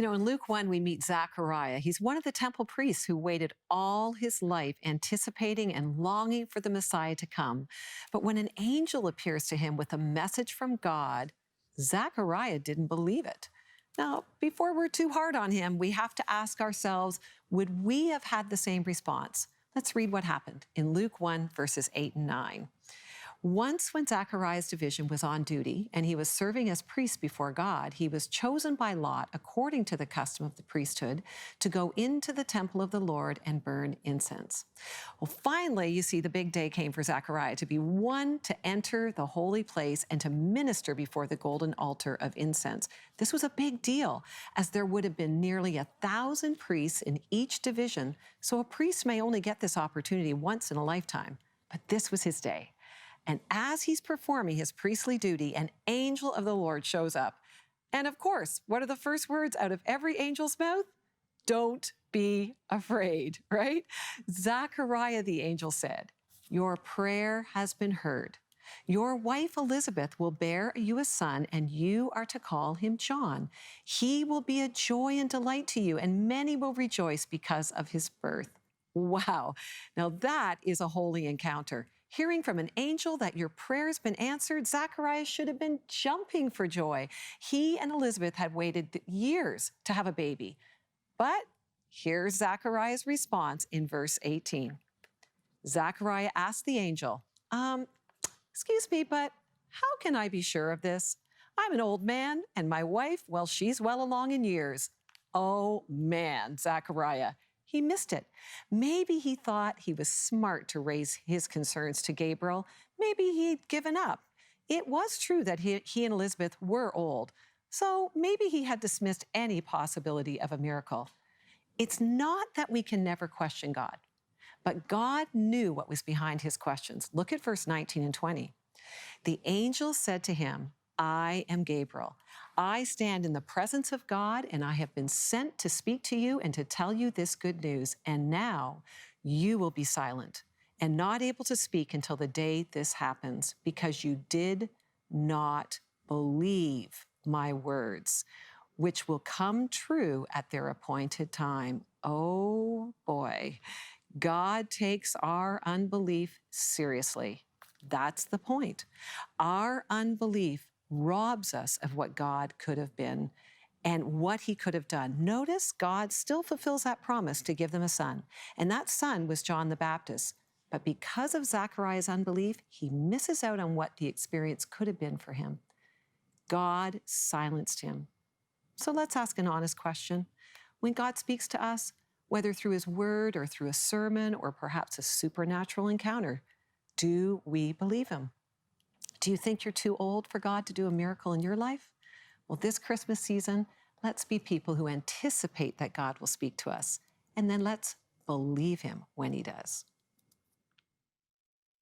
In Luke 1, we meet Zechariah. He's one of the temple priests who waited all his life anticipating and longing for the Messiah to come. But when an angel appears to him with a message from God, Zechariah didn't believe it. Now, before we're too hard on him, we have to ask ourselves, would we have had the same response? Let's read what happened in Luke 1, verses 8 and 9. Once, when Zechariah's division was on duty and he was serving as priest before God, he was chosen by lot, according to the custom of the priesthood, to go into the temple of the Lord and burn incense. Well, finally, you see, the big day came for Zechariah to be one to enter the holy place and to minister before the golden altar of incense. This was a big deal, as there would have been nearly 1,000 priests in each division, so a priest may only get this opportunity once in a lifetime. But this was his day. And as he's performing his priestly duty, an angel of the Lord shows up. And of course, what are the first words out of every angel's mouth? Don't be afraid, right? Zechariah, the angel, said, "Your prayer has been heard. Your wife Elizabeth will bear you a son, and you are to call him John. He will be a joy and delight to you, and many will rejoice because of his birth." Wow. Now that is a holy encounter. Hearing from an angel that your prayer's been answered, Zacharias should have been jumping for joy. He and Elizabeth had waited years to have a baby. But here's Zacharias' response in verse 18. Zachariah asked the angel, excuse me, but how can I be sure of this? I'm an old man, and my wife, well, she's well along in years. Oh man, Zachariah. He missed it. Maybe he thought he was smart to raise his concerns to Gabriel. Maybe he'd given up. It was true that he and Elizabeth were old, so maybe he had dismissed any possibility of a miracle. It's not that we can never question God, but God knew what was behind his questions. Look at verse 19 and 20. The angel said to him, "I am Gabriel. I stand in the presence of God, and I have been sent to speak to you and to tell you this good news. And now you will be silent and not able to speak until the day this happens, because you did not believe my words, which will come true at their appointed time." Oh boy, God takes our unbelief seriously. That's the point. Our unbelief robs us of what God could have been and what he could have done. Notice God still fulfills that promise to give them a son, and that son was John the Baptist. But because of Zachariah's unbelief, he misses out on what the experience could have been for him. God silenced him. So let's ask an honest question. When God speaks to us, whether through his word or through a sermon or perhaps a supernatural encounter, do we believe him? Do you think you're too old for God to do a miracle in your life? Well, this Christmas season, let's be people who anticipate that God will speak to us, and then let's believe him when he does.